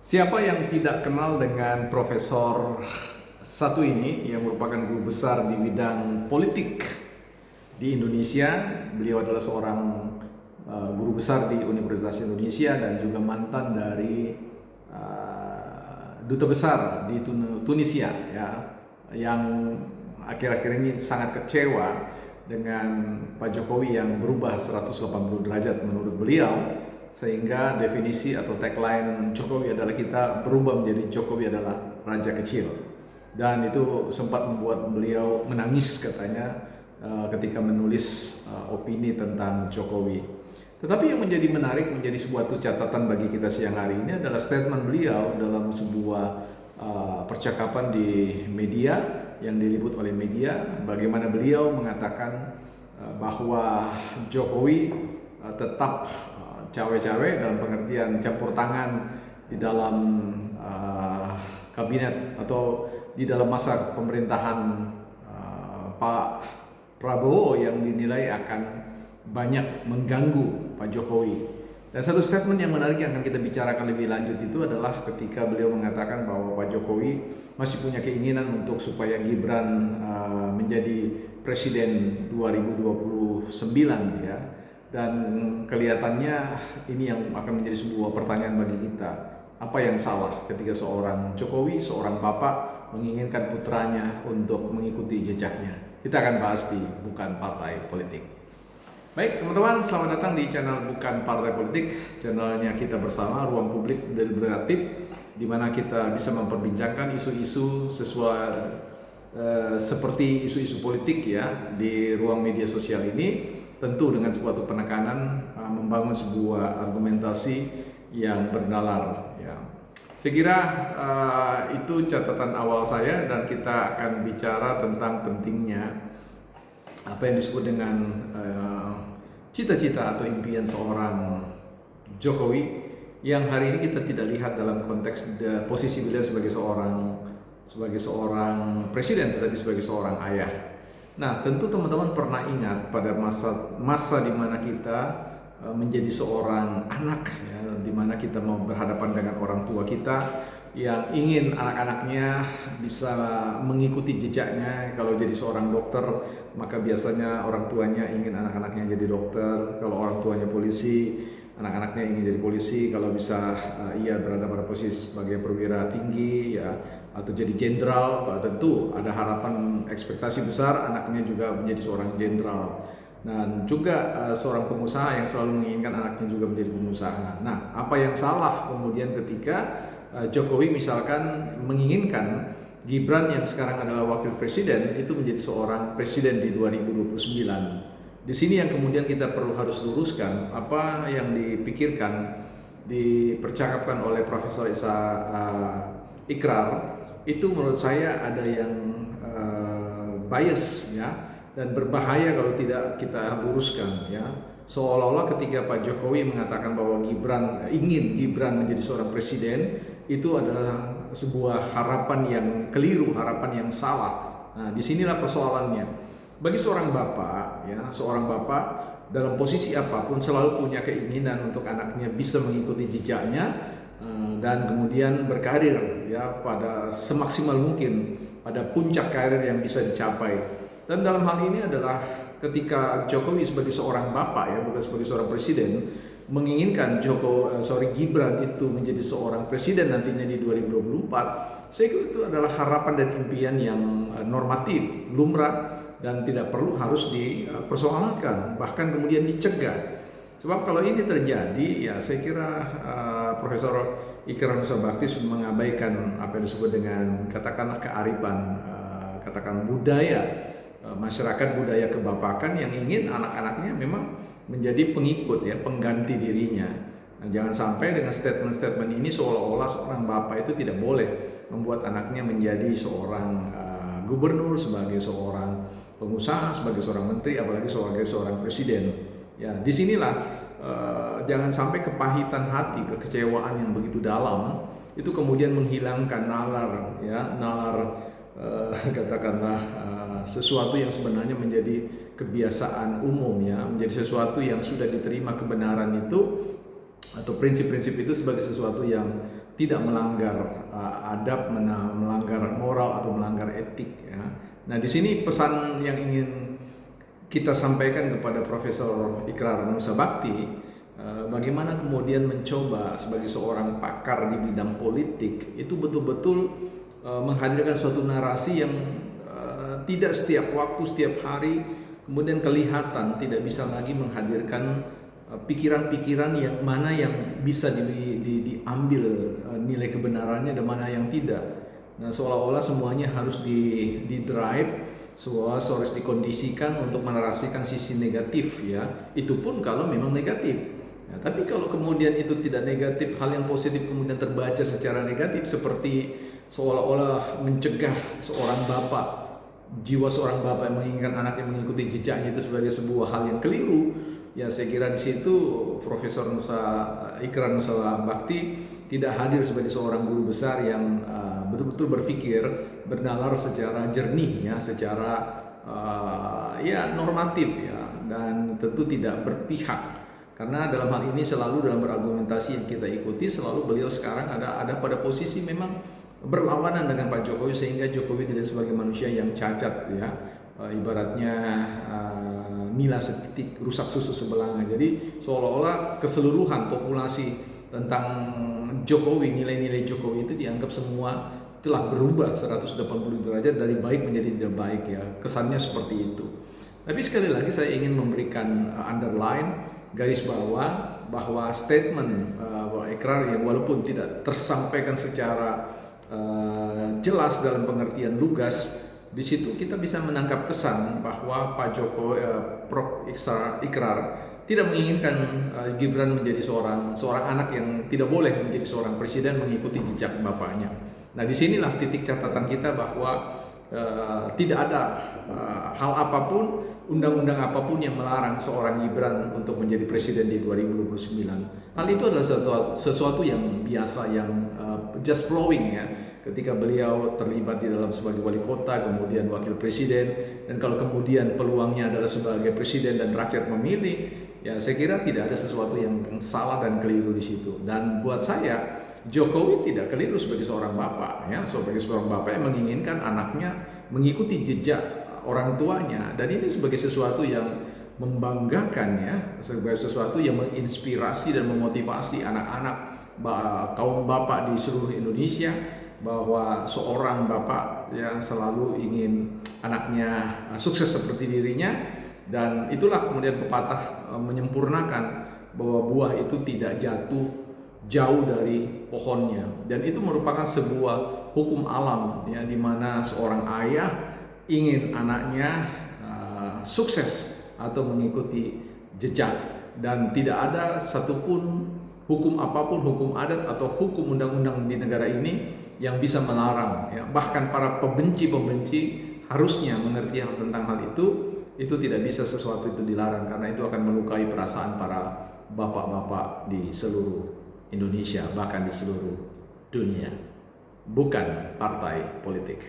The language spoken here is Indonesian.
Siapa yang tidak kenal dengan Profesor satu ini yang merupakan guru besar di bidang politik di Indonesia. Beliau adalah seorang guru besar di Universitas Indonesia dan juga mantan dari duta besar di Tunisia, ya, yang akhir-akhir ini sangat kecewa dengan Pak Jokowi yang berubah 180 derajat menurut beliau, sehingga definisi atau tagline Jokowi adalah kita berubah menjadi Jokowi adalah raja kecil. Dan itu sempat membuat beliau menangis katanya ketika menulis opini tentang Jokowi. Tetapi yang menjadi menarik, menjadi suatu catatan bagi kita siang hari ini adalah statement beliau dalam sebuah percakapan di media yang diliput oleh media, bagaimana beliau mengatakan bahwa Jokowi tetap cawe-cawe dalam pengertian campur tangan di dalam kabinet atau di dalam masa pemerintahan Pak Prabowo yang dinilai akan banyak mengganggu Pak Jokowi. Dan satu statement yang menarik yang akan kita bicarakan lebih lanjut itu adalah ketika beliau mengatakan bahwa Pak Jokowi masih punya keinginan untuk supaya Gibran menjadi presiden 2029, ya. Dan kelihatannya ini yang akan menjadi sebuah pertanyaan bagi kita. Apa yang salah ketika seorang Jokowi, seorang bapak menginginkan putranya untuk mengikuti jejaknya? Kita akan bahas di Bukan Partai Politik. Baik teman-teman, selamat datang di channel Bukan Partai Politik, channelnya kita bersama, ruang publik deliberatif, di mana kita bisa memperbincangkan isu-isu sesuai seperti isu-isu politik, ya, di ruang media sosial ini, tentu dengan suatu penekanan membangun sebuah argumentasi yang bernalar, ya. Saya kira itu catatan awal saya, dan kita akan bicara tentang pentingnya apa yang disebut dengan cita-cita atau impian seorang Jokowi yang hari ini kita tidak lihat dalam konteks posisi beliau sebagai seorang presiden, tetapi sebagai seorang ayah. Nah, tentu teman-teman pernah ingat pada masa di mana kita menjadi seorang anak, ya, di mana kita mau berhadapan dengan orang tua kita yang ingin anak-anaknya bisa mengikuti jejaknya. Kalau jadi seorang dokter, maka biasanya orang tuanya ingin anak-anaknya jadi dokter. Kalau orang tuanya polisi, anak-anaknya ingin jadi polisi. Kalau bisa ia berada pada posisi sebagai perwira tinggi, ya, atau jadi jenderal, tentu ada harapan ekspektasi besar anaknya juga menjadi seorang jenderal. Dan juga seorang pengusaha yang selalu menginginkan anaknya juga menjadi pengusaha. Nah, apa yang salah kemudian ketika Jokowi misalkan menginginkan Gibran yang sekarang adalah wakil presiden itu menjadi seorang presiden di 2029. Di sini yang kemudian kita harus luruskan apa yang dipikirkan, dipercakapkan oleh Profesor Ikrar, itu menurut saya ada yang bias, ya, dan berbahaya kalau tidak kita luruskan, ya. Seolah-olah ketika Pak Jokowi mengatakan bahwa ingin Gibran menjadi seorang presiden, itu adalah sebuah harapan yang keliru, harapan yang salah. Nah, disinilah persoalannya. Bagi seorang bapak, ya, seorang bapak dalam posisi apapun selalu punya keinginan untuk anaknya bisa mengikuti jejaknya dan kemudian berkarir, ya, pada semaksimal mungkin pada puncak karir yang bisa dicapai. Dan dalam hal ini adalah ketika Jokowi sebagai seorang bapak, ya, bukan sebagai seorang presiden, menginginkan Gibran itu menjadi seorang presiden nantinya di 2024, saya kira itu adalah harapan dan impian yang normatif, lumrah, dan tidak perlu harus dipersoalkan, bahkan kemudian dicegah. Sebab kalau ini terjadi, ya, saya kira Profesor Ikrar Nusa Bakti sudah mengabaikan apa yang disebut dengan katakanlah kearifan, katakan budaya masyarakat, budaya kebapakan yang ingin anak-anaknya memang menjadi pengikut, ya, pengganti dirinya. Nah, jangan sampai dengan statement-statement ini seolah-olah seorang bapak itu tidak boleh membuat anaknya menjadi seorang gubernur, sebagai seorang pengusaha, sebagai seorang menteri, apalagi sebagai seorang presiden. Ya, disinilah jangan sampai kepahitan hati, kekecewaan yang begitu dalam itu kemudian menghilangkan nalar, ya, katakanlah sesuatu yang sebenarnya menjadi kebiasaan umum, ya, menjadi sesuatu yang sudah diterima kebenaran itu atau prinsip-prinsip itu sebagai sesuatu yang tidak melanggar adab, melanggar moral atau melanggar etik ya. Nah, di sini pesan yang ingin kita sampaikan kepada Profesor Ikrar Nusa Bakti, bagaimana kemudian mencoba sebagai seorang pakar di bidang politik itu betul-betul menghadirkan suatu narasi yang tidak setiap waktu, setiap hari kemudian kelihatan tidak bisa lagi menghadirkan pikiran-pikiran yang mana yang bisa diambil nilai kebenarannya dan mana yang tidak. Nah, seolah-olah semuanya harus di drive, semua harus dikondisikan untuk menarasikan sisi negatif ya. Itu pun kalau memang negatif. Nah, tapi kalau kemudian itu tidak negatif, hal yang positif kemudian terbaca secara negatif seperti seolah-olah mencegah seorang bapak, jiwa seorang bapak yang menginginkan anaknya mengikuti jejaknya itu sebagai sebuah hal yang keliru. Ya, saya kira di situ Profesor Ikrar Nusa Bakti tidak hadir sebagai seorang guru besar yang betul-betul berpikir, bernalar secara jernih ya, secara ya normatif ya, dan tentu tidak berpihak. Karena dalam hal ini selalu dalam berargumentasi yang kita ikuti selalu beliau sekarang ada pada posisi memang berlawanan dengan Pak Jokowi, sehingga Jokowi tidak sebagai manusia yang cacat ya, ibaratnya nila setitik rusak susu sebelanga. Jadi seolah-olah keseluruhan populasi tentang Jokowi, nilai-nilai Jokowi itu dianggap semua telah berubah 180 derajat dari baik menjadi tidak baik ya. Kesannya seperti itu. Tapi sekali lagi saya ingin memberikan underline, garis bawah, bahwa statement Ikrar yang walaupun tidak tersampaikan secara jelas dalam pengertian lugas, di situ kita bisa menangkap kesan bahwa Pak Jokowi, Prof. Ikrar tidak menginginkan Gibran menjadi seorang anak yang tidak boleh menjadi seorang presiden mengikuti jejak bapaknya. Nah, disinilah titik catatan kita bahwa tidak ada hal apapun, undang-undang apapun yang melarang seorang Gibran untuk menjadi presiden di 2029. Hal itu adalah sesuatu yang biasa, yang just flowing ya. Ketika beliau terlibat di dalam sebagai wali kota, kemudian wakil presiden, dan kalau kemudian peluangnya adalah sebagai presiden dan rakyat memilih, ya saya kira tidak ada sesuatu yang salah dan keliru di situ. Dan buat saya, Jokowi tidak keliru sebagai seorang bapak ya, sebagai seorang bapak yang menginginkan anaknya mengikuti jejak orang tuanya, dan ini sebagai sesuatu yang membanggakan ya, sebagai sesuatu yang menginspirasi dan memotivasi anak-anak kaum bapak di seluruh Indonesia, bahwa seorang bapak yang selalu ingin anaknya sukses seperti dirinya. Dan itulah kemudian pepatah menyempurnakan bahwa buah itu tidak jatuh jauh dari pohonnya, dan itu merupakan sebuah hukum alam ya, di mana seorang ayah ingin anaknya sukses atau mengikuti jejak, dan tidak ada satupun hukum apapun, hukum adat atau hukum undang-undang di negara ini yang bisa melarang ya. Bahkan para pembenci-pembenci harusnya mengerti hal tentang hal itu tidak bisa sesuatu itu dilarang, karena itu akan melukai perasaan para bapak-bapak di seluruh Indonesia, bahkan di seluruh dunia, bukan partai politik.